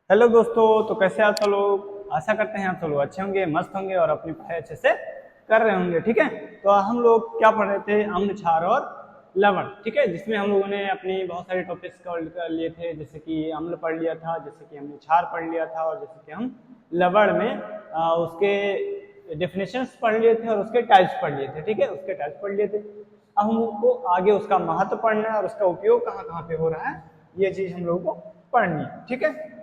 Hello दोस्तों, तो कैसे आप सब लोग। आशा करते हैं आप सब लोग अच्छे होंगे, मस्त होंगे और अपनी पढ़ाई अच्छे से कर रहे होंगे। ठीक है, तो हम लोग क्या पढ़ रहे थे, अम्ल, क्षार और लवण। ठीक है, जिसमें हम लोगों ने अपनी बहुत सारे टॉपिक्स कवर कर लिए थे, जैसे कि अम्ल पढ़ लिया था, जैसे कि हमने क्षार पढ़ लिया था, और जैसे कि हम लवण में उसके डेफिनेशंस पढ़ लिए थे और उसके टाइप्स पढ़ लिए थे। ठीक है, उसके टाइप्स पढ़ लिए थे। अब हमको आगे उसका महत्व पढ़ना है और उसका उपयोग कहाँ कहाँ पे हो रहा है, ये चीज हम लोगों को पढ़नी है। ठीक है,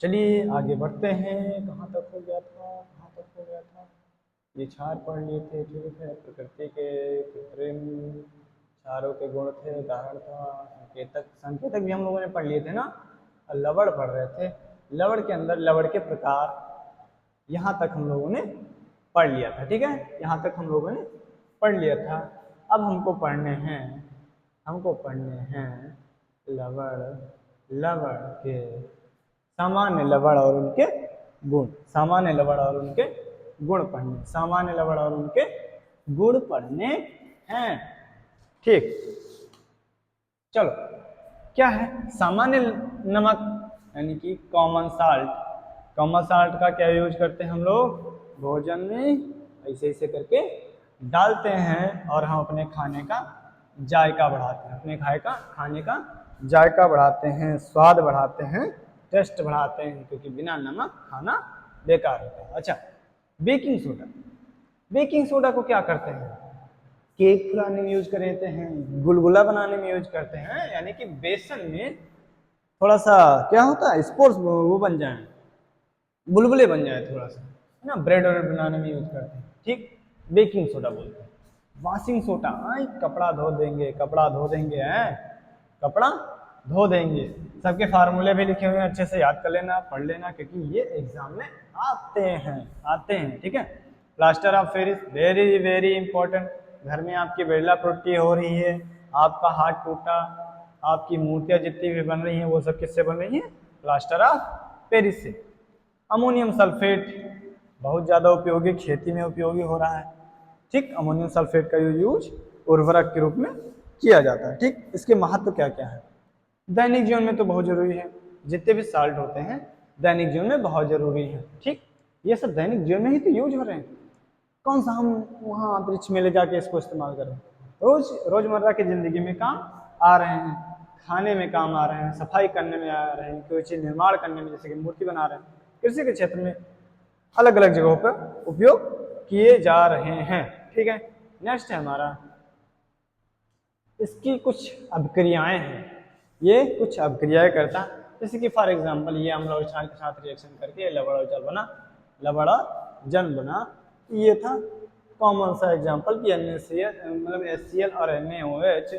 चलिए आगे बढ़ते हैं। कहाँ तक हो गया था, कहाँ तक हो गया था। ये क्षार पढ़ लिए थे। ठीक है, प्रकृति के कृत्रिम क्षारों के गुण थे, उदाहरण था। संकेतक, संकेतक भी हम लोगों ने पढ़ लिए थे ना। और लवण पढ़ रहे थे। लवण के अंदर लवण के प्रकार, यहाँ तक हम लोगों ने पढ़ लिया था। ठीक है, यहाँ तक हम लोगों ने पढ़ लिया था। अब हमको पढ़ने हैं लवण, लवण के सामान्य लवण और उनके गुण। सामान्य लवण और उनके गुण पढ़ने, सामान्य लवण और उनके गुण पढ़ने हैं। ठीक, चलो। क्या है सामान्य नमक, यानी कि कॉमन साल्ट। कॉमन साल्ट का क्या यूज करते हैं हम लोग, भोजन में ऐसे ऐसे करके डालते हैं और हम अपने खाने का जायका बढ़ाते हैं, अपने खाने का जायका बढ़ाते हैं, स्वाद बढ़ाते हैं, टेस्ट बढ़ाते हैं, क्योंकि बिना नमक खाना बेकार होता है। अच्छा, बेकिंग सोडा। बेकिंग सोडा को क्या करते हैं, केक फुलाने में यूज करते हैं, गुलगुला बनाने में यूज करते हैं, यानी कि बेसन में थोड़ा सा क्या होता है, स्पोर्ट्स वो बन जाए, बुलबुले बन जाए थोड़ा सा, है ना, ब्रेड और बनाने में यूज करते हैं। ठीक, बेकिंग सोडा बोलते हैं। वॉशिंग सोडा, कपड़ा धो देंगे, कपड़ा धो देंगे, हैं कपड़ा धो देंगे। सबके फार्मूले भी लिखे हुए हैं, अच्छे से याद कर लेना, पढ़ लेना, क्योंकि ये एग्जाम में आते हैं। ठीक है, plaster of Paris, very very important. घर में आपकी बिरला पुट्टी हो रही है, आपका हाथ टूटा, आपकी मूर्तियां जितनी भी बन रही हैं वो सब किससे बन रही हैं, प्लास्टर ऑफ पेरिस से। अमोनियम सल्फेट बहुत ज़्यादा उपयोगी, खेती में उपयोगी हो रहा है। ठीक, अमोनियम सल्फेट का यूज उर्वरक के रूप में किया जाता है। ठीक, इसके महत्व क्या क्या है, दैनिक जीवन में तो बहुत जरूरी है। जितने भी साल्ट होते हैं दैनिक जीवन में बहुत जरूरी है। ठीक, ये सब दैनिक जीवन में ही तो यूज हो रहे हैं। कौन सा हम वहाँ अंतरिक्ष में ले जाके इसको इस्तेमाल करें, रोजमर्रा की जिंदगी में काम आ रहे हैं, खाने में काम आ रहे हैं, सफाई करने में आ रहे हैं, कोई चीज निर्माण करने में, जैसे कि मूर्ति बना रहे हैं, कृषि के क्षेत्र में अलग अलग जगहों पर उपयोग किए जा रहे हैं। ठीक है, नेक्स्ट है हमारा, इसकी कुछ अभिक्रियाएं हैं। ये कुछ अभिक्रियाएं करता है, जैसे कि फॉर एग्जांपल ये अम्ल और क्षार के साथ रिएक्शन करके लवण और जल बना, लवण और जल बना। ये था कॉमन सा एग्जांपल कि NaCl मतलब HCl और NaOH,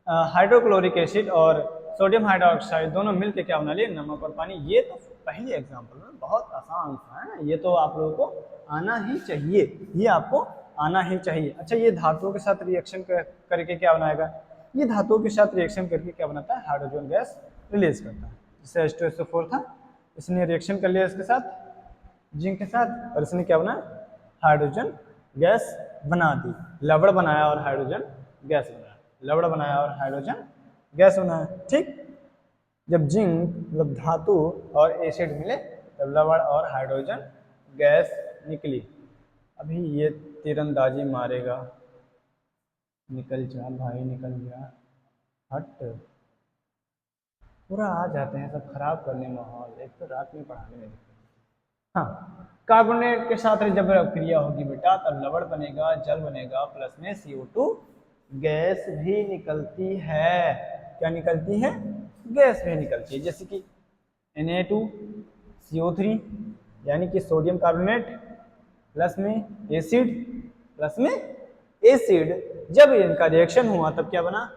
हाइड्रोक्लोरिक एसिड और सोडियम हाइड्रोक्साइड दोनों मिलकर क्या बना लिए, नमक और पानी। ये तो पहले एग्जांपल में बहुत आसान सा है ना, ये तो आप लोगों को आना ही चाहिए, ये आपको आना ही चाहिए। अच्छा, ये धातुओं के साथ रिएक्शन करके क्या बनाएगा, ये धातुओं के साथ रिएक्शन करके क्या बनाता है, हाइड्रोजन गैस रिलीज करता है। जैसे H2SO4 था, इसने रिएक्शन कर लिया इसके साथ, जिंक के साथ, और इसने क्या बनाया, हाइड्रोजन गैस बना दी। लवण बनाया और हाइड्रोजन गैस बनाया, लवण बनाया और हाइड्रोजन गैस बनाया। ठीक, जब जिंक मतलब धातु और एसिड मिले तब लवण और हाइड्रोजन गैस निकली। अभी ये तीरंदाजी मारेगा, निकल जा भाई, निकल जा, हट। पूरा आ जाते हैं सब खराब करने माहौल, एक तो रात में पढ़ाने में। हाँ, कार्बोनेट के साथ जब क्रिया होगी बेटा तब लवण बनेगा, जल बनेगा, प्लस में CO2 गैस भी निकलती है। क्या निकलती है, गैस भी निकलती है, जैसे कि Na2CO3, यानी कि सोडियम कार्बोनेट, प्लस में एसिड, प्लस में एसिड। जब इनका रिएक्शन हुआ तब क्या बना,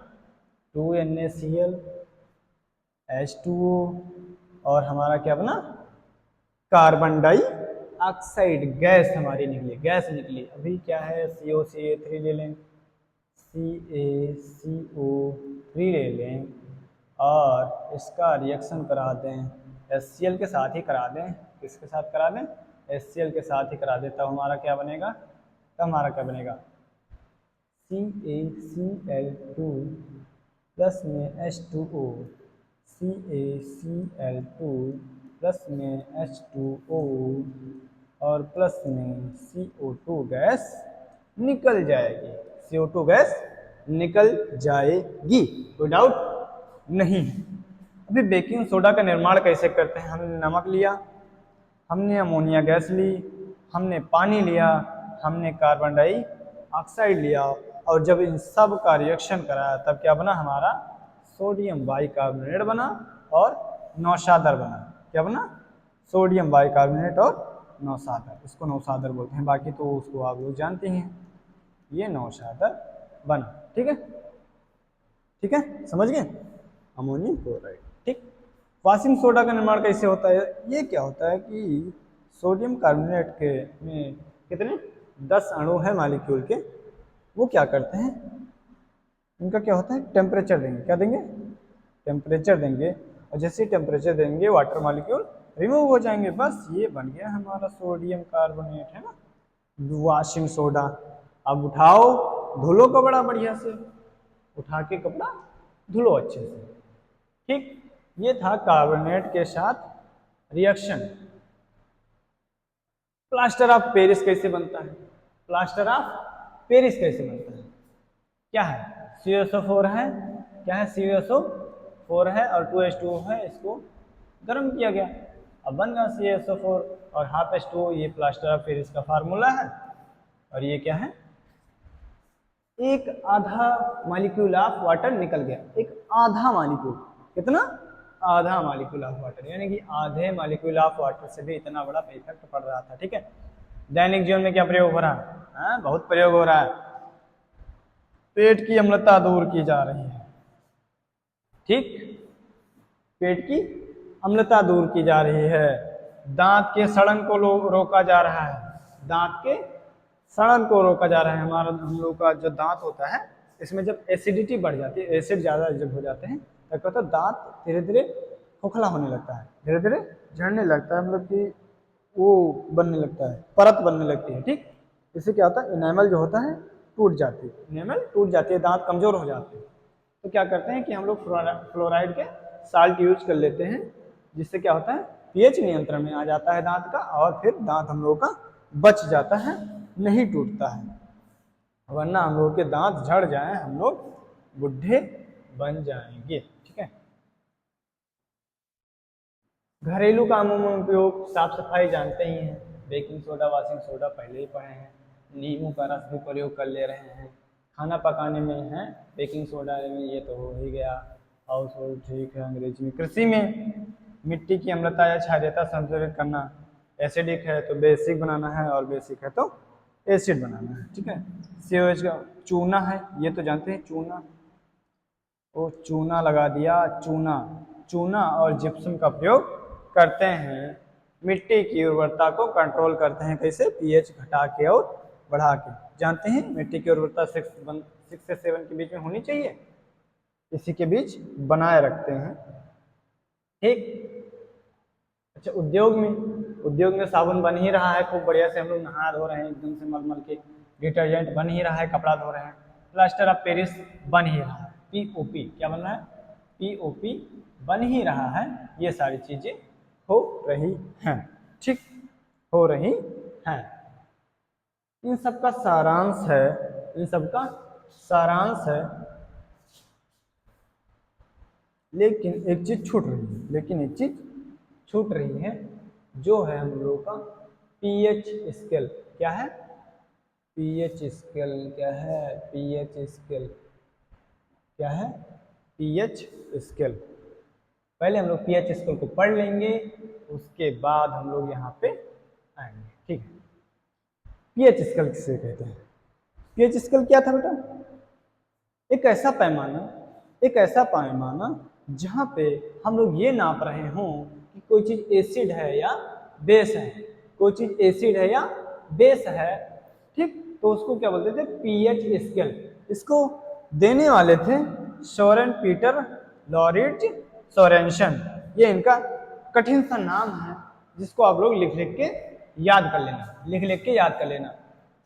2NaCl H2O, और हमारा क्या बना, कार्बन डाइऑक्साइड गैस हमारी निकली, गैस निकली। अभी क्या है, COCA3 ले लें, CaCO3 ले लें और इसका रिएक्शन करा दें, HCl के साथ ही करा दें। किसके साथ करा दें, HCl के साथ ही करा दें, तब हमारा क्या बनेगा, CaCl2 प्लस में H2O, CaCl2 प्लस में H2O और प्लस में CO2 गैस निकल जाएगी। CO2 गैस निकल जाएगी, कोई डाउट नहीं है। अभी बेकिंग सोडा का निर्माण कैसे करते हैं? हमने नमक लिया, हमने अमोनिया गैस ली, हमने पानी लिया, हमने कार्बन डाइऑक्साइड लिया, और जब इन सब का रिएक्शन कराया तब क्या बना? हमारा सोडियम बाइकार्बोनेट बना और नौशादर बना। क्या बना? सोडियम बाइकार्बोनेट और नौशादर। इसको नौशादर बोलते हैं, बाकी तो उसको आप लोग जानते हैं। ये नौशादर बना। ठीक है, ठीक है, समझ गए? Ammonium chloride. ठीक। वाशिंग सोडा का निर्माण कैसे होता है? ये क्या होता है कि सोडियम कार्बोनेट के में कितने 10 अणु है मॉलिक्यूल के, वो क्या करते हैं, इनका क्या होता है, टेम्परेचर देंगे। क्या देंगे? टेम्परेचर देंगे, और जैसे ही टेम्परेचर देंगे वाटर मॉलिक्यूल रिमूव हो जाएंगे। बस ये बन गया हमारा सोडियम कार्बोनेट, है ना, वाशिंग सोडा। अब उठाओ, धुलो कपड़ा बढ़िया से, उठा के कपड़ा धुलो अच्छे से। ठीक, ये था कार्बोनेट के साथ रिएक्शन। प्लास्टर ऑफ पेरिस कैसे बनता है? प्लास्टर ऑफ पेरिस कैसे बनता है? क्या है? CuSO4 है। क्या है? CuSO4 है और 2H2O है। इसको गर्म किया गया, अब बन गया CuSO4 और हाफ H2O। ये प्लास्टर ऑफ पेरिस का फार्मूला है। और ये क्या है? एक आधा मॉलिक्यूल ऑफ वाटर निकल गया। एक आधा मॉलिक्यूल, कितना? आधा मॉलिक्यूल ऑफ वाटर, यानी कि आधे मॉलिक्यूल ऑफ वाटर से भी इतना बड़ा इफेक्ट पड़ रहा था। ठीक है। दैनिक जीवन में क्या प्रयोग हो रहा है? बहुत प्रयोग हो रहा है। पेट की अम्लता दूर की जा रही है। ठीक, पेट की अम्लता दूर की जा रही है। दांत के सड़न को रोका जा रहा है। दांत के सड़न को रोका जा रहा है। हम लोग का जो दांत होता है, इसमें जब एसिडिटी बढ़ जाती है, एसिड ज़्यादा जब हो जाते हैं तो क्या होता है, दांत धीरे धीरे खोखला होने लगता है, धीरे धीरे झड़ने लगता है, मतलब कि वो बनने लगता है, परत बनने लगती है। ठीक, इससे क्या होता है, इनेमल जो होता है टूट जाती है, इनेमल टूट जाती है, दांत कमजोर हो जाते हैं। तो क्या करते हैं कि हम लोग फ्लोराइड के साल्ट यूज कर लेते हैं, जिससे क्या होता है, पीएच नियंत्रण में आ जाता है दांत का, और फिर दांत हम लोग का बच जाता है, नहीं टूटता है। वरना हम लोग के दांत झड़ जाए, हम लोग बुढ़े बन जाएंगे। ठीक है। घरेलू कामों में उपयोग, साफ सफाई जानते ही हैं, बेकिंग सोडा, वाशिंग सोडा पहले ही पढ़े हैं, नींबू का रस भी प्रयोग कर ले रहे हैं। खाना पकाने में है बेकिंग सोडा में, ये तो हो ही गया। हाउस होल्ड, ठीक है। अंग्रेजी में, कृषि में मिट्टी की अम्लता या क्षारीयता संतुलित करना, एसिडिक है तो बेसिक बनाना है, और बेसिक है तो एसिड बनाना है। ठीक है। COH का चूना है, ये तो जानते हैं, चूना, वो चूना लगा दिया, चूना। चूना और जिप्सम का प्रयोग करते हैं, मिट्टी की उर्वरता को कंट्रोल करते हैं। कैसे? पीएच घटा के और बढ़ा के। जानते हैं मिट्टी की उर्वरता 6 से 7 के बीच में होनी चाहिए, इसी के बीच बनाए रखते हैं। ठीक। अच्छा, उद्योग में साबुन बन ही रहा है खूब बढ़िया से, हम लोग नहा धो रहे हैं एकदम से मल के, डिटर्जेंट बन ही रहा है, कपड़ा धो रहे हैं, प्लास्टर ऑफ पेरिस बन ही रहा है, POP क्या बन रहा है, POP बन ही रहा है। ये सारी चीजें हो रही हैं। ठीक, हो रही हैं। इन सब का सारांश है, इन सब का सारांश है, लेकिन एक चीज छूट रही है, लेकिन एक चीज छूट रही है, जो है हम लोगों का पीएच स्केल। क्या है? PH scale. क्या है? PH scale. क्या है? PH scale. पहले हम लोग पीएच स्केल को पढ़ लेंगे, उसके बाद हम लोग यहाँ पे आएंगे। ठीक है। पीएच स्केल किसे कहते हैं? पीएच स्केल क्या था बेटा? एक ऐसा पैमाना जहाँ पे हम लोग ये नाप रहे हों कि कोई चीज एसिड है या बेस है, कोई चीज एसिड है या बेस है। ठीक, तो उसको क्या बोलते थे? PH scale. इसको देने वाले थे सोरेन पीटर लॉरिट्ज सोरेंसन। ये इनका कठिन सा नाम है, जिसको आप लोग लिख लिख के याद कर लेना, लिख लिख के याद कर लेना।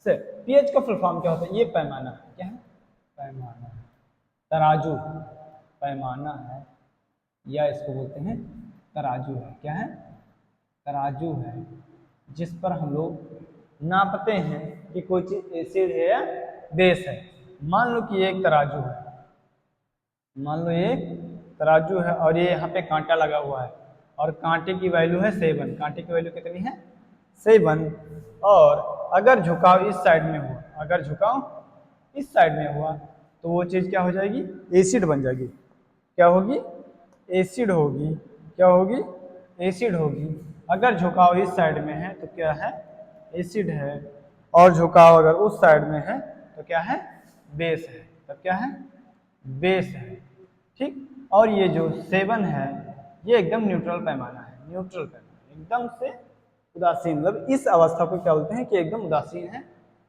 से पीएच का फुल फॉर्म क्या होता है? ये पैमाना है। क्या है? पैमाना है, तराजू, पैमाना है, या इसको बोलते हैं तराजू है। क्या है? तराजू है, जिस पर हम लोग नापते हैं कि कोई चीज एसिड है या बेस है। मान लो कि ये एक तराजू है, मान लो ये एक तराजू है और ये यहाँ पे कांटा लगा हुआ है और कांटे की वैल्यू है 7। कांटे की वैल्यू कितनी है? 7। और अगर झुकाव इस साइड में हुआ, अगर झुकाव इस साइड में हुआ तो वो चीज़ क्या हो जाएगी? एसिड बन जाएगी। क्या होगी? एसिड होगी। क्या होगी? एसिड होगी। अगर झुकाव इस साइड में है तो क्या है? एसिड है। और झुकाव अगर उस साइड में है तो क्या है? बेस है। तब क्या है? बेस है। ठीक। और ये जो 7 है ये एकदम न्यूट्रल पैमाना है, न्यूट्रल पैमाना, एकदम से उदासीन। मतलब इस अवस्था को क्या बोलते हैं कि एकदम उदासीन है,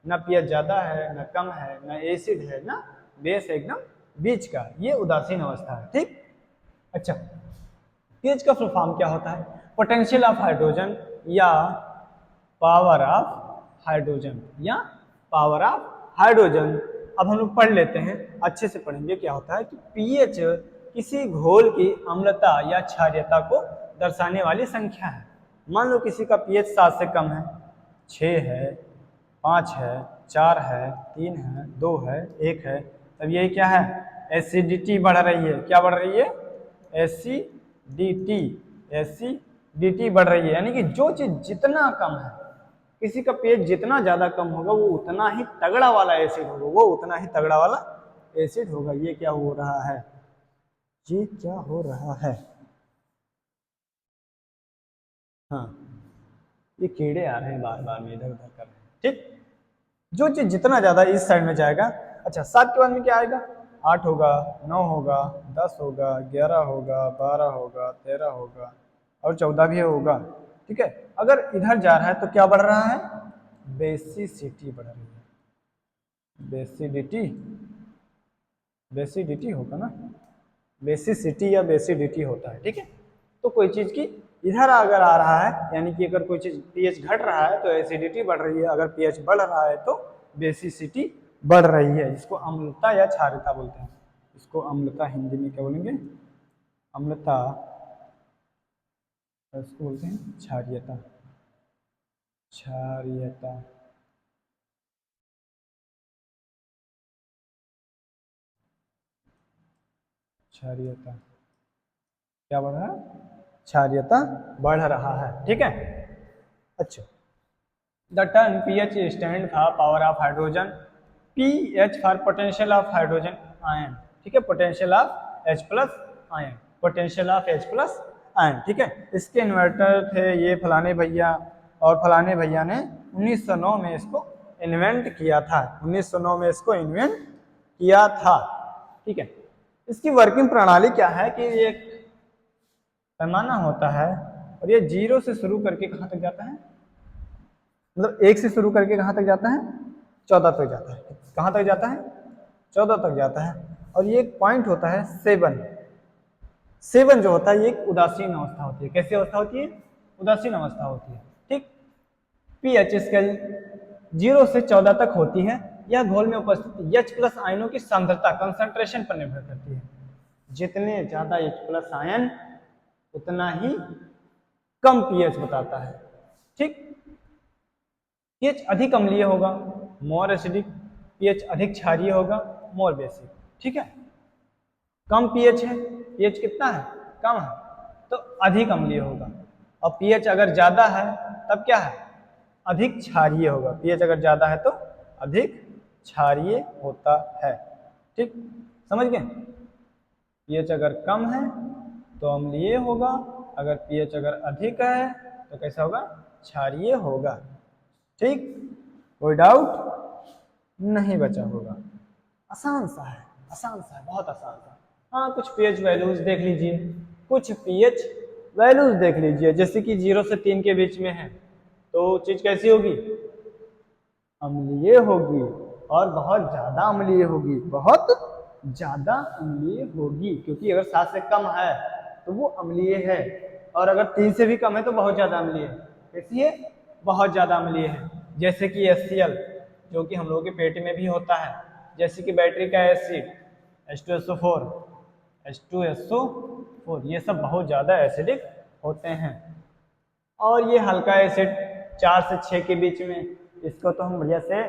ना पीएच ज्यादा है ना कम है, ना एसिड है ना बेस है, एकदम बीच का, ये उदासीन अवस्था है। ठीक। अच्छा, पीएच का फुल फॉर्म क्या होता है? पोटेंशियल ऑफ हाइड्रोजन या पावर ऑफ हाइड्रोजन, या पावर ऑफ हाइड्रोजन। अब हम लोग पढ़ लेते हैं, अच्छे से पढ़ेंगे। क्या होता है कि पीएच किसी घोल की अम्लता या क्षारीयता को दर्शाने वाली संख्या है। मान लो किसी का पीएच 7 से कम है, 6 है, 5 है, 4 है, 3 है, 2 है, 1 है, तब ये क्या है? एसिडिटी बढ़ रही है। क्या बढ़ रही है? एसिडिटी। एसिडिटी बढ़ रही है, यानी कि जो चीज जितना कम है, किसी का पीएच जितना ज्यादा कम होगा वो उतना ही तगड़ा वाला एसिड होगा, वो उतना ही तगड़ा वाला एसिड होगा। ये क्या हो रहा है? ये क्या हो रहा है? हाँ, ये कीड़े आ रहे हैं बार बार में, इधर उधर कर रहे हैं। ठीक। जो चीज जितना ज्यादा इस साइड में जाएगा। अच्छा, 7 के बाद में क्या आएगा? 8 होगा, 9 होगा, 10 होगा, 11 होगा, 12 होगा, 13 होगा और 14 भी होगा। ठीक है। अगर इधर जा रहा है तो क्या बढ़ रहा है? बेसिसिटी बढ़ रही है। बेसिडिटी, बेसिडिटी होगा ना, बेसिसिटी या बेसिडिटी होता है। ठीक है। तो कोई चीज की इधर अगर आ रहा है, यानी कि अगर कोई चीज पीएच घट रहा है तो एसिडिटी बढ़ रही है, अगर पीएच बढ़ रहा है तो बेसिसिटी बढ़ रही है, जिसको अम्लता या क्षारीयता बोलते हैं। इसको अम्लता हिंदी में क्या बोलेंगे? अम्लता, इसको बोलते हैं क्षारीयता। क्षारीयता। क्षारीयता क्या बढ़ रहा है? क्षारीयता बढ़ रहा है। ठीक है। अच्छा, the term pH stand for power of hydrogen, pH for potential of hydrogen ion. ठीक है, potential of H plus ion, potential of H plus ion. ठीक है। इसके इन्वर्टर थे ये फलाने भैया, और फलाने भैया ने 1909 में इसको इन्वेंट किया था। 1909 में इसको इन्वेंट किया था। ठीक है। इसकी वर्किंग प्रणाली क्या है कि ये पैमाना होता है और ये 0 से शुरू करके कहाँ तक जाता है? मतलब 1 से शुरू करके कहाँ तक जाता है? 14 तक जाता है। कहाँ तक जाता है? 14 तक जाता है। और ये एक पॉइंट होता है 7। 7 जो होता है ये एक उदासीन अवस्था होती है। कैसी अवस्था होती है? उदासीन अवस्था होती है। ठीक। पीएच स्केल 0 से 14 तक होती है। यह घोल में उपस्थित H प्लस आयनों की सांद्रता, कंसंट्रेशन पर निर्भर करती है। जितने ज्यादा H प्लस आयन उतना ही कम पीएच बताता है। ठीक। पीएच अधिक अम्लीय होगा, मोर एसिडिक। पीएच अधिक क्षारीय होगा, मोर बेसिक। ठीक है। कम पीएच है, पीएच कितना है? कम है, तो अधिक अम्लीय होगा। और पीएच अगर ज्यादा है तब क्या है? अधिक क्षारीय होगा। पीएच अगर ज्यादा है तो अधिक क्षारीय होता है। ठीक, समझ गए? पीएच अगर कम है तो अम्लीय होगा, अगर पीएच अगर अधिक है तो कैसा होगा? क्षारीय होगा। ठीक, कोई डाउट नहीं बचा होगा। आसान सा है, आसान सा है, बहुत आसान सा। हाँ, कुछ पीएच वैल्यूज देख लीजिए, कुछ पीएच वैल्यूज देख लीजिए। जैसे कि 0 से 3 के बीच में है तो चीज कैसी होगी? अम्लीय होगी, और बहुत ज्यादा अम्लीय होगी, बहुत ज्यादा अम्लीय होगी। क्योंकि अगर 7 से कम है तो वो अम्लीय है, और अगर 3 से भी कम है तो बहुत ज्यादा अम्लीय है। कैसी है? बहुत ज्यादा अम्लीय है। जैसे कि HCl, जो कि हम लोगों के पेट में भी होता है। जैसे कि बैटरी का एसिड H2SO4, H2SO4 4 ये सब बहुत ज़्यादा एसिडिक होते हैं। और ये हल्का एसिड 4 से 6 के बीच में, इसको तो हम बढ़िया से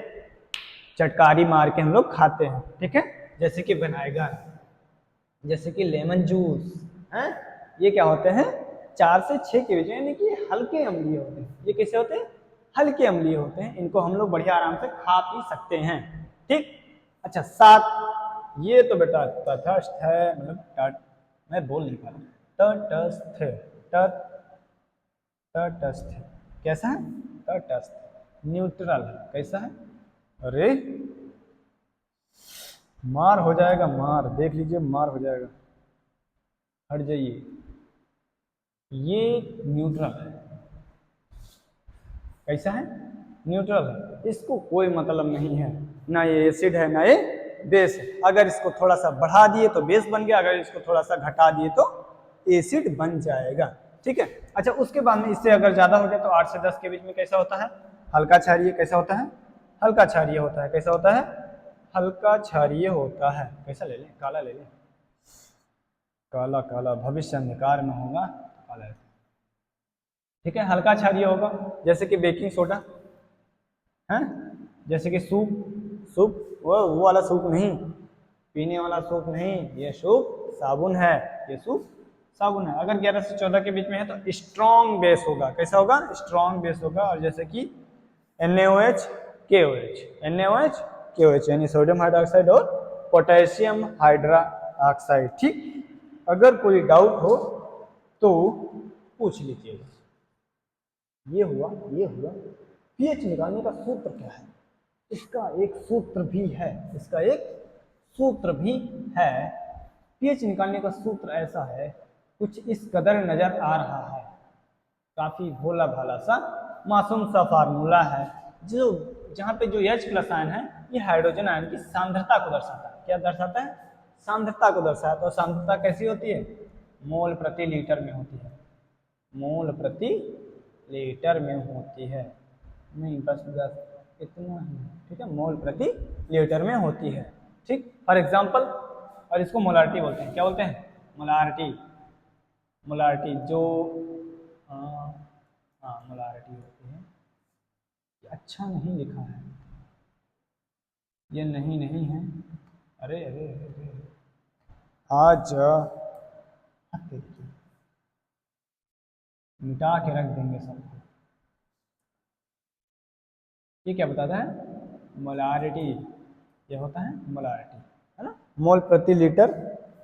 चटकारी मार के हम लोग खाते हैं, ठीक है, जैसे कि विनेगर, जैसे कि लेमन जूस है, ये क्या होते हैं 4 से 6 के बीच में, यानी कि हल्के अम्लीय होते हैं। ये कैसे होते हैं? हल्के अम्लीय होते हैं, इनको हम लोग बढ़िया आराम से खा पी सकते हैं, ठीक। अच्छा 7, ये तो बेटा तटस्थ है, मतलब मैं बोल नहीं पा रहा, तटस्थ, तटस्थ कैसा है? तटस्थ, न्यूट्रल, कैसा है? अरे मार हो जाएगा, मार देख लीजिए, मार हो जाएगा, हट जाइए, ये न्यूट्रल है। कैसा है? न्यूट्रल है, इसको कोई मतलब नहीं है, ना ये एसिड है ना ये बेस है। अगर इसको थोड़ा सा बढ़ा दिए तो बेस बन गया, अगर इसको थोड़ा सा घटा दिए तो एसिड बन जाएगा, ठीक है। अच्छा उसके बाद में इससे अगर ज्यादा हो जाए तो 8 से 10 के बीच में कैसा होता है? हल्का क्षारीय। कैसा होता है? हल्का क्षारीय होता है। कैसा होता है? हल्का क्षारीय होता है। कैसा ले लें? काला ले लें, काला, काला भविष्य अंधकार में होगा, काला, ठीक है, हल्का क्षारीय होगा। जैसे कि बेकिंग सोडा है, जैसे कि सूप, सूप वो वाला सूप नहीं, पीने वाला सूप नहीं, ये सूप साबुन है, ये सूप साबुन है। अगर 11 से 14 के बीच में है तो स्ट्रॉन्ग बेस होगा। कैसा होगा? स्ट्रॉन्ग बेस होगा। और जैसे कि NaOH, KOH, NaOH, KOH यानी सोडियम हाइड्रोक्साइड और पोटेशियम हाइड्रोक्साइड, ठीक। अगर कोई डाउट हो तो पूछ लीजिएगा। ये हुआ, ये हुआ। पीएच निकालने का सूत्र क्या है? इसका एक सूत्र भी है, इसका एक सूत्र भी है। पीएच निकालने का सूत्र ऐसा है, कुछ इस कदर नजर आ रहा है, काफी भोला भाला सा मासूम सा फार्मूला है, जो जहाँ पे जो H+ आयन है ये हाइड्रोजन आयन की सांद्रता को दर्शाता है। क्या दर्शाता है? सांद्रता को दर्शाता है। तो सांद्रता कैसी होती है? मोल प्रति लीटर में होती है, मोल प्रति लीटर में होती है, नहीं बस इतना ही, ठीक है, मोल प्रति लीटर में होती है, ठीक। फॉर एग्जांपल, और इसको मोलारिटी बोलते हैं। क्या बोलते हैं? मोलारिटी, मोलारिटी जो हाँ मोलारिटी होती है। अच्छा नहीं लिखा है, ये नहीं नहीं है, अरे अरे अरे, आज मिटा के रख देंगे सबको। ये क्या बताता है? मोलारिटी, ये होता है मोलारिटी, है ना, मोल प्रति लीटर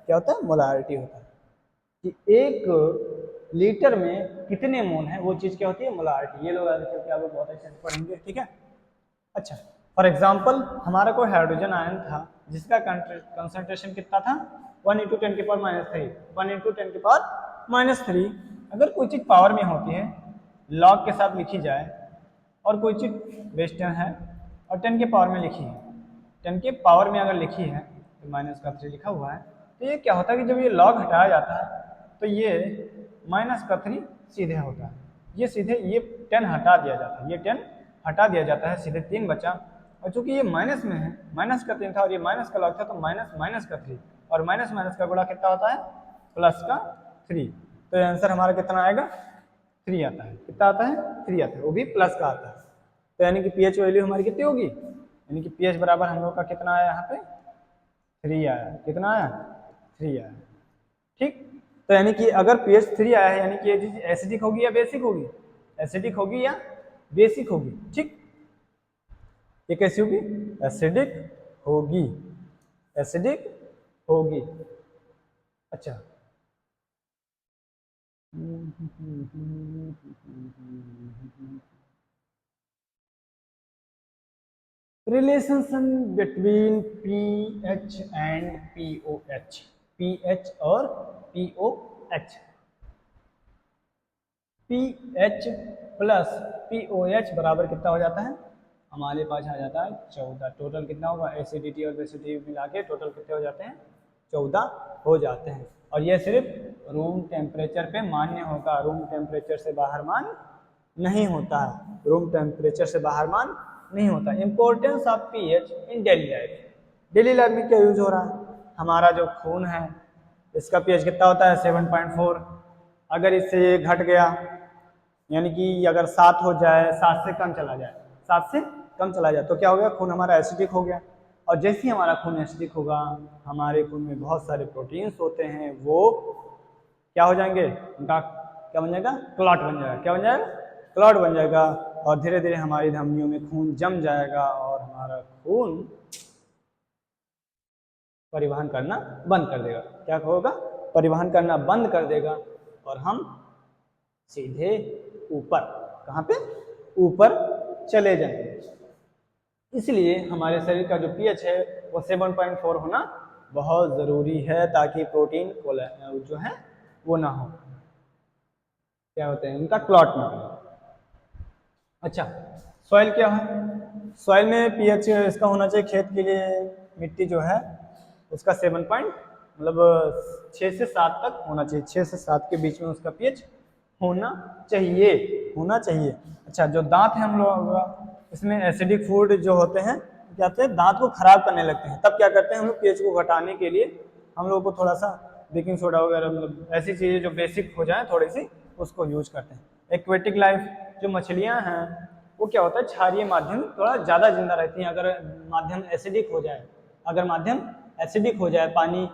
क्या होता है? मोलारिटी होता है, कि एक लीटर में कितने मोल हैं, वो चीज़ क्या होती है? मोलारिटी। ये लोग आगे चल के आप बहुत अच्छे से पढ़ेंगे, ठीक है। अच्छा फॉर एग्जाम्पल, हमारा कोई हाइड्रोजन आयन था जिसका कंसंट्रेशन कितना था? 1 × 10⁻³ 1 × 10⁻³ अगर कोई चीज़ पावर में होती है, लॉग के साथ लिखी जाए, और कोई चीज़ बेस 10 है और 10 के पावर में लिखी है, 10 के पावर में अगर लिखी है तो -3 लिखा हुआ है, तो ये क्या होता है कि जब ये लॉग हटाया जाता है तो ये -3 सीधे होता है, ये सीधे ये 10 हटा दिया जाता है, ये 10 हटा दिया जाता है, सीधे 3 बचा। और चूंकि ये माइनस में है, -3 था और ये माइनस का लॉग था, तो -3 और माइनस का गुणा कितना होता है? +3। तो ये आंसर हमारा कितना आएगा? 3 आता है। कितना आता है? 3 आता है, वो भी प्लस का आता है। तो यानी कि पीएच वैल्यू हमारी कितनी होगी? यानी कि पीएच बराबर हम लोग का कितना आया यहाँ पे? 3 आया। कितना आया? 3 आया, ठीक। तो यानी कि अगर पीएच 3 आया है, यानी कि ये चीज एसिडिक होगी या बेसिक होगी? एसिडिक होगी या बेसिक होगी, ठीक। ये कैसी होगी? एसिडिक होगी, एसिडिक होगी। अच्छा relationship between pH and pOH, pH और पीओएच, पीएच प्लस पीओएच बराबर कितना हो जाता है? हमारे पास आ जाता है 14। टोटल कितना होगा? एसिडिटी और बेसिडिटी मिला के टोटल कितने हो जाते हैं? 14 हो जाते हैं। और ये सिर्फ रूम टेम्परेचर पे मान्य होगा, रूम टेम्परेचर से बाहर मान नहीं होता है, रूम टेम्परेचर से बाहर मान नहीं होता। Importance of pH in daily life, daily life में क्या यूज हो रहा है? हमारा जो खून है इसका pH कितना होता है 7.4। अगर इससे ये घट गया यानी कि अगर 7 हो जाए, 7 से कम चला जाए, 7 से कम चला जाए तो क्या हो गया, खून हमारा एसिडिक हो गया। और जैसे ही हमारा खून एसिडिक होगा, हमारे खून में बहुत सारे प्रोटीन्स होते हैं, वो क्या हो जाएंगे, उनका क्या बन जाएगा, क्लॉट बन जाएगा। क्या बन जाएगा, क्लॉट बन जाएगा। और धीरे धीरे हमारी धमनियों में खून जम जाएगा और हमारा खून परिवहन करना बंद कर देगा। क्या होगा, परिवहन करना बंद कर देगा और हम सीधे ऊपर, कहाँ पे, ऊपर चले जाएंगे। इसलिए हमारे शरीर का जो पीएच है वो 7.4 होना बहुत ज़रूरी है, ताकि प्रोटीन जो है वो ना हो, क्या होते हैं, उनका क्लॉट ना हो। अच्छा, सॉइल क्या है, सॉइल में पीएच इसका होना चाहिए, खेत के लिए मिट्टी जो है उसका 6 से 7 तक होना चाहिए, 6 से 7 के बीच में उसका पीएच होना चाहिए, होना चाहिए। अच्छा, जो दांत है हम लोग, इसमें एसिडिक फूड जो होते हैं क्या होते हैं, दांत को खराब करने लगते हैं, तब क्या करते हैं हम लोग, पीएच को घटाने के लिए हम लोग को थोड़ा सा बेकिंग सोडा वगैरह, मतलब ऐसी चीज़ें जो बेसिक हो जाए थोड़ी सी, उसको यूज करते हैं। एक्वेटिक लाइफ जो मछलियाँ हैं वो क्या होता है, क्षारीय माध्यम थोड़ा ज़्यादा जिंदा रहती हैं। अगर माध्यम एसिडिक हो जाए, अगर माध्यम एसिडिक हो जाए, पानी में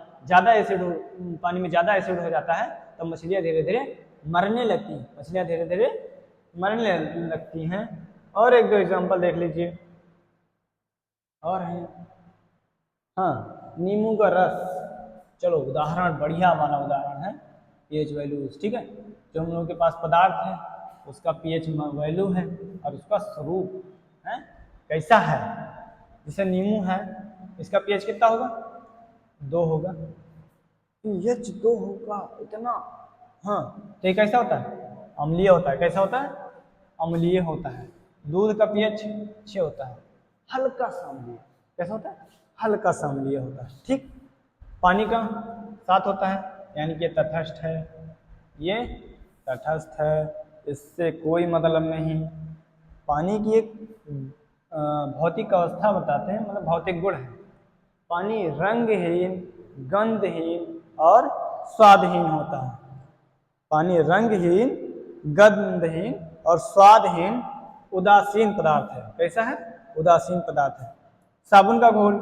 ज़्यादा एसिड हो जाता है, तो मछलियाँ धीरे धीरे मरने लगती हैं, मछलियाँ धीरे धीरे मरने लगती हैं। और एक दो एग्जांपल देख लीजिए, और है, हाँ, नींबू का रस, चलो उदाहरण, बढ़िया वाला उदाहरण है पीएच वैल्यूज, ठीक है। जो हम लोगों के पास पदार्थ है उसका पीएच वैल्यू है और उसका स्वरूप है कैसा है। जैसे नींबू है, इसका पीएच कितना होगा, 2 होगा, पीएच 2 होगा, इतना, हाँ। तो ये कैसा होता है, अम्लीय होता है। कैसा होता है, अम्लीय होता है। दूध का पीएच 6 होता है, हल्का सा अम्लीय। कैसा होता है, हल्का सा अम्लीय होता है, ठीक। पानी का 7 होता है, यानी कि तटस्थ है, ये तटस्थ है, इससे कोई मतलब नहीं। पानी की एक भौतिक अवस्था बताते हैं, मतलब भौतिक गुण है। पानी रंगहीन, गंधहीन और स्वादहीन होता है। पानी रंगहीन, गंधहीन और स्वादहीन उदासीन पदार्थ है। कैसा है, उदासीन पदार्थ है। साबुन का घोल,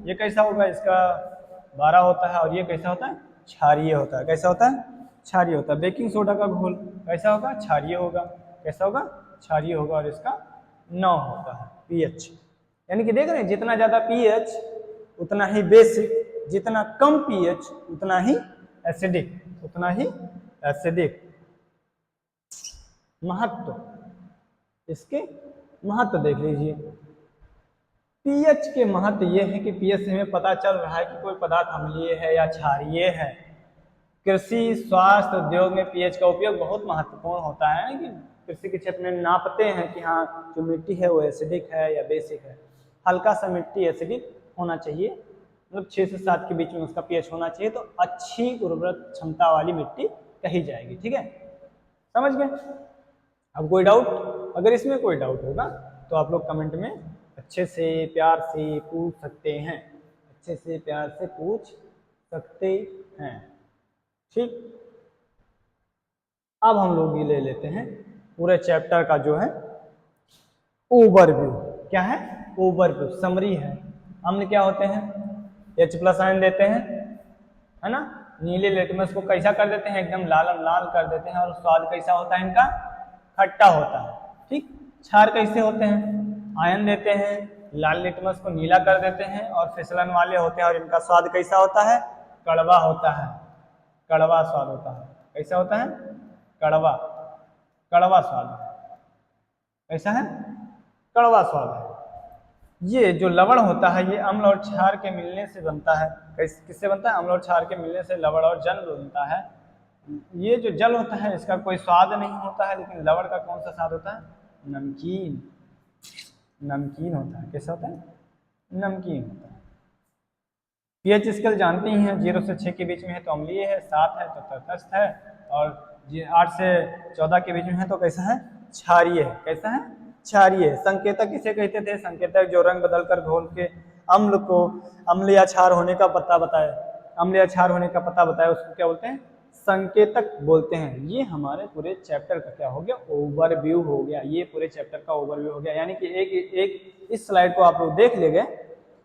ये कैसा होगा, इसका 12 होता है, और ये कैसा होता है, क्षारीय होता है। कैसा होता है, क्षारीय होता है। बेकिंग सोडा का घोल कैसा होगा, क्षारीय होगा। कैसा होगा, क्षारीय होगा, और इसका 9 होता है पीएच। यानी कि देख रहे हैं, जितना ज़्यादा पीएच उतना ही बेसिक, जितना कम पीएच उतना ही एसिडिक, उतना ही एसिडिक। महत्व, इसके महत्व देख लीजिए। पीएच के महत्व ये है कि पीएच से हमें पता चल रहा है कि कोई पदार्थ अम्लीय है या क्षारीय है। कृषि, स्वास्थ्य, उद्योग में पीएच का उपयोग बहुत महत्वपूर्ण होता है कि कृषि के क्षेत्र में नापते हैं कि हाँ, जो मिट्टी है वो एसिडिक है या बेसिक है। हल्का सा मिट्टी एसिडिक होना चाहिए, मतलब 6 से 7 के बीच में उसका पीएच होना चाहिए, तो अच्छी उर्वरक क्षमता वाली मिट्टी कही जाएगी, ठीक है, समझ गए। अब कोई डाउट, अगर इसमें कोई डाउट होगा तो आप लोग कमेंट में अच्छे से प्यार से पूछ सकते हैं, अच्छे से प्यार से पूछ सकते हैं, ठीक। अब हम लोग ये ले लेते हैं पूरे चैप्टर का जो है ओवरव्यू। क्या है, ओवरव्यू, समरी है। अम्ल क्या होते हैं, H+ आयन देते हैं, है ना। नीले लिटमस को कैसा कर देते हैं, एकदम लाल लाल कर देते हैं, और स्वाद कैसा होता है इनका, खट्टा होता है, ठीक। क्षार कैसे होते हैं, आयन देते हैं, लाल लिटमस को नीला कर देते हैं, और फिसलन वाले होते हैं, और इनका स्वाद कैसा होता है, कड़वा होता है, कड़वा स्वाद होता है। कैसा होता है, कड़वा, कड़वा स्वाद, कैसा है, कड़वा स्वाद है। ये जो लवण होता है ये अम्ल और क्षार के मिलने से बनता है। किससे बनता है, अम्ल और क्षार के मिलने से लवण और जल बनता है। ये जो जल होता है इसका कोई स्वाद नहीं होता है, लेकिन लवण का कौन सा स्वाद होता है, नमकीन, नमकीन होता है। कैसा होता है, नमकीन होता है। पीएच स्केल जानते ही हैं, 0 से 6 के बीच में है तो अम्लीय है, 7 है तो तटस्थ है, और 8 से 14 के बीच में है तो कैसा है, क्षारीय है। कैसा है, क्षारीय है। संकेतक किसे कहते थे, संकेतक जो रंग बदलकर घोल के अम्ल को अम्ल या क्षार होने का पता बताए, अम्ल या क्षार होने का पता बताया, उसको क्या बोलते हैं? संकेतक बोलते हैं। ये हमारे पूरे चैप्टर का क्या हो गया? ओवरव्यू हो गया। ये पूरे चैप्टर का ओवरव्यू हो गया, यानी कि एक इस स्लाइड को आप लोग देख ले गए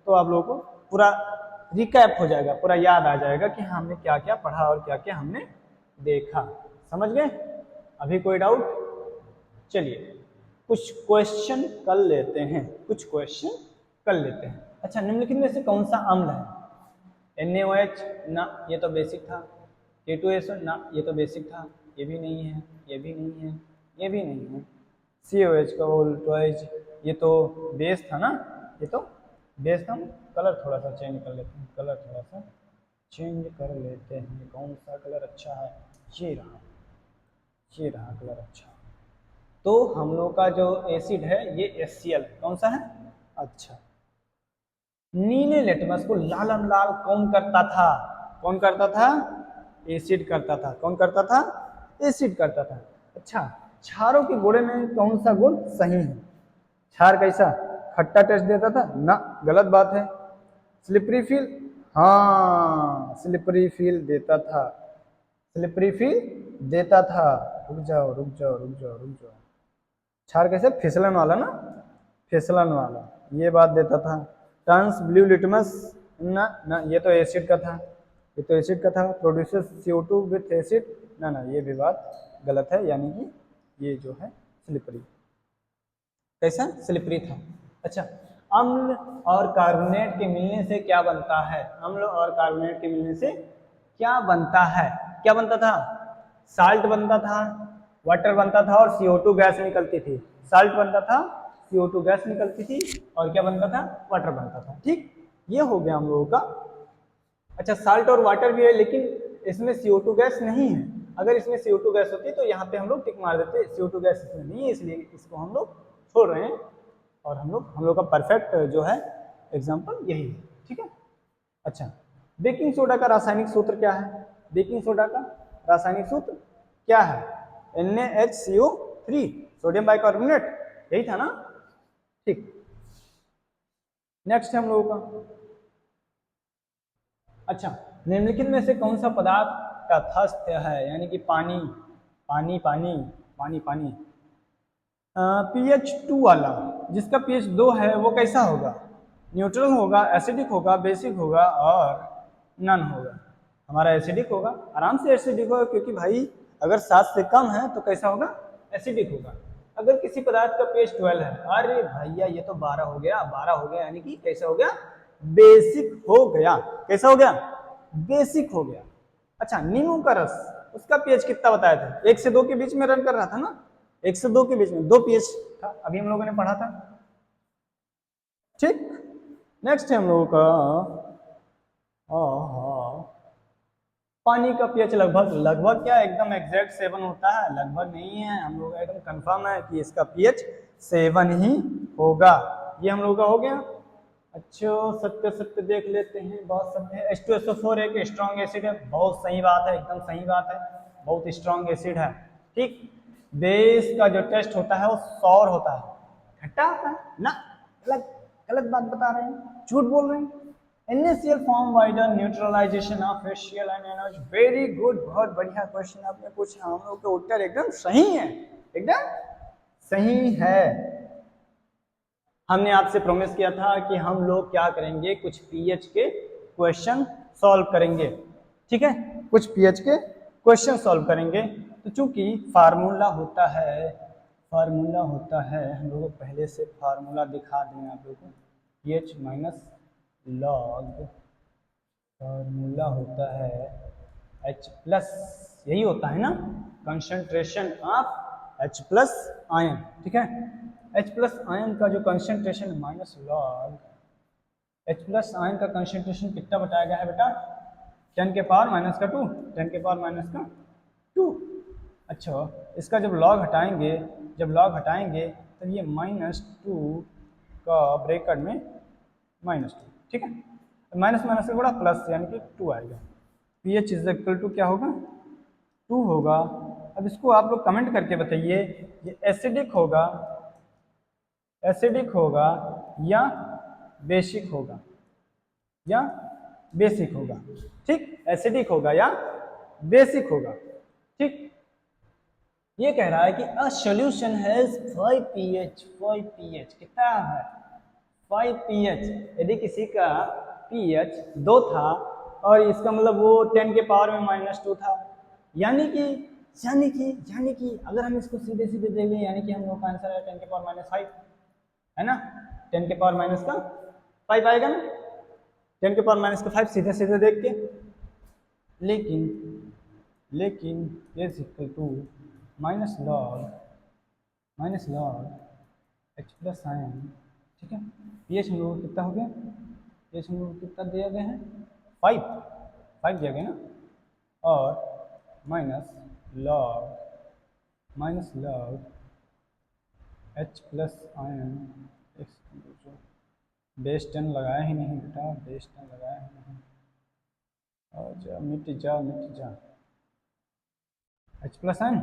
तो आप लोगों को पूरा रिकैप हो जाएगा, पूरा याद आ जाएगा कि हमने क्या क्या पढ़ा और क्या क्या हमने देखा। समझ गए? अभी कोई डाउट? चलिए कुछ क्वेश्चन कर लेते हैं, कुछ क्वेश्चन कर लेते हैं। अच्छा, निम्नलिखित में से कौन सा अम्ल है? NaOH ना, ये तो बेसिक था। K2SO ना, ये तो बेसिक था। ये भी नहीं है, ये भी नहीं है, ये भी नहीं है। COH का वोल्टेज, ये तो बेस था ना, ये तो बेस था। कलर थोड़ा सा चेंज कर लेते हैं, कलर थोड़ा सा चेंज कर लेते हैं। कौन सा कलर अच्छा है? ये रहा, ये रहा कलर अच्छा। तो हम लोग का जो एसिड है ये HCl कौन सा है? अच्छा, नीले लिटमस को लालम लाल कौन करता था? कौन करता था? एसिड करता था। कौन करता था? एसिड करता था। अच्छा, क्षारों के घोड़े में कौन सा गुण सही है? क्षार कैसा? खट्टा टेस्ट देता था ना, गलत बात है। स्लिपरी फील, हाँ स्लिपरी फील देता था, स्लिपरी फील देता था। रुक जाओ रुक जाओ रुक जाओ रुक जाओ। क्षार कैसे? फिसलन वाला ना, फिसलन वाला, ये बात देता था। ट्रांस ब्लू लिटमस ना ना, ये तो एसिड का था, ये तो एसिड का था। प्रोड्यूसेस CO2 विथ एसिड ना ना, ये भी बात गलत है, यानी कि ये जो है स्लिपरी। कैसा? स्लिपरी था। अच्छा, अम्ल और कार्बोनेट के मिलने से क्या बनता है? अम्ल और कार्बोनेट के मिलने से क्या बनता है? क्या बनता था? साल्ट बनता था, वाटर बनता था और CO2 गैस निकलती थी। साल्ट बनता था, CO2 गैस निकलती थी और क्या बनता था? वाटर बनता था। ठीक, ये हो गया हम लोगों का। अच्छा, साल्ट और वाटर भी है लेकिन इसमें CO2 गैस नहीं है। अगर इसमें CO2 गैस होती तो यहाँ पे हम लोग टिक मार देते। CO2 गैस इसमें नहीं है, इसलिए इसको हम लोग छोड़ रहे हैं। और हम लोग का परफेक्ट जो है एग्जाम्पल यही है। ठीक है। अच्छा, बेकिंग सोडा का रासायनिक सूत्र क्या है? बेकिंग सोडा का रासायनिक सूत्र क्या है? NaHCO3, सोडियम बाइकार्बोनेट, यही था ना? ठीक, नेक्स्ट है हम लोगों का। अच्छा, निम्नलिखित में से कौन सा पदार्थ तटस्थ है? यानी कि पानी, पानी पानी पानी पानी। pH 2 वाला, जिसका pH 2 है वो कैसा होगा? न्यूट्रल होगा, एसिडिक होगा, बेसिक होगा और नन होगा। हमारा एसिडिक होगा, आराम से एसिडिक होगा, क्योंकि भाई अगर 7 से कम है तो कैसा होगा? एसिडिक होगा। अगर किसी पदार्थ का pH 12 है, अरे भैया ये तो 12 हो गया, 12 हो गया, यानी कि कैसा हो गया? बेसिक हो गया। कैसा हो गया? बेसिक हो गया। अच्छा, नींबू का रस, उसका pH कितना बताया था? 1 से 2 के बीच में रन कर रहा था ना, 1 से 2 के बीच में 2 pH था, अभी हम लोगों ने पढ़ा था। ठीक, नेक्स्ट है हम लोगों का पानी का pH लगभग लगभग क्या एकदम एग्जैक्ट 7 होता है? लगभग नहीं है, हम लोग एकदम कंफर्म है कि इसका pH 7 ही होगा। ये हम लोग का हो गया। अच्छा, सत्य सत्य देख लेते हैं, बहुत सत्य है। H2SO4 एक स्ट्रॉन्ग एसिड है, बहुत सही बात है, एकदम सही बात है, बहुत स्ट्रॉन्ग एसिड है। ठीक, बेस का जो टेस्ट होता है वो सौर होता है, खट्टा होता है ना, गलत गलत बात बता रहे हैं, झूठ बोल रहे हैं। NaCl form by the neutralization of HCl and NaOH। Very good, बहुत बढ़िया क्वेश्चन आपने पूछा, हम लोग के उत्तर एकदम सही है, एकदम सही है। हमने आपसे प्रॉमिस किया था कि हम लोग क्या करेंगे, कुछ pH के क्वेश्चन सॉल्व करेंगे। ठीक है, कुछ pH के क्वेश्चन सॉल्व करेंगे। तो चूंकि फार्मूला होता है, फार्मूला होता है, हम लोग पहले से फार्मूला दिखा दें आप लोगों को। pH माइनस लॉग, फार्मूला होता है H प्लस, यही होता है ना, concentration of H plus ion. ठीक है, H प्लस आयन का जो concentration minus log, H plus ion का कंसंट्रेशन कितना बताया गया है बेटा? 10 के पावर माइनस का 2, 10 के पावर माइनस का 2। अच्छा, इसका जब लॉग हटाएंगे, जब लॉग हटाएंगे तब ये -2 का ब्रैकेट में -2। ठीक है, माइनस माइनस से बड़ा प्लस, यानी कि 2 आएगा। pH इज इक्वल टू क्या होगा? 2 होगा। अब इसको आप लोग कमेंट करके बताइए, ये एसिडिक होगा, एसिडिक होगा या बेसिक होगा, या बेसिक होगा, ठीक, एसिडिक होगा या बेसिक होगा, ठीक। ये कह रहा है कि a solution has 5 pH, 5 pH कितना है, 5 pH। यदि किसी का pH 2 था और इसका मतलब वो 10 के पावर में -2 था, यानी कि अगर हम इसको सीधे सीधे देख लें, यानी कि हम लोग का आंसर है 10 के पावर -5, है ना, 10 के पावर माइनस का 5 आएगा ना, 10 के पावर माइनस का 5 सीधे सीधे देख के। लेकिन is equal to minus log H plus ion, ठीक है। पीएच हम लोग कितना हो गया, पीएच हम लोग कितना दिया गया है, 5 दिया गया ना, और minus log H plus ion x, base 10 लगाया ही नहीं बेटा, बेस 10 लगाया ही नहीं, और जा मिट जा एच प्लस आयन।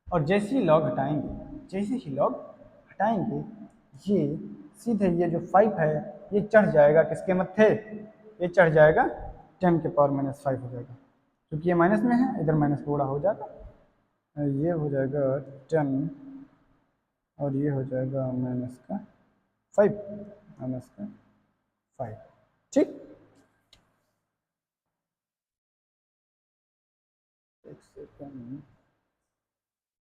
और जैसे ही लॉग हटाएंगे ये सीधे ये जो 5 है ये चढ़ जाएगा किसके मत्थे, ये चढ़ जाएगा 10 के पावर -5 हो जाएगा, क्योंकि ये माइनस में है, इधर माइनस थोड़ा हो जाएगा, ये हो जाएगा 10 और ये हो जाएगा -5, ठीक। एक सेकंड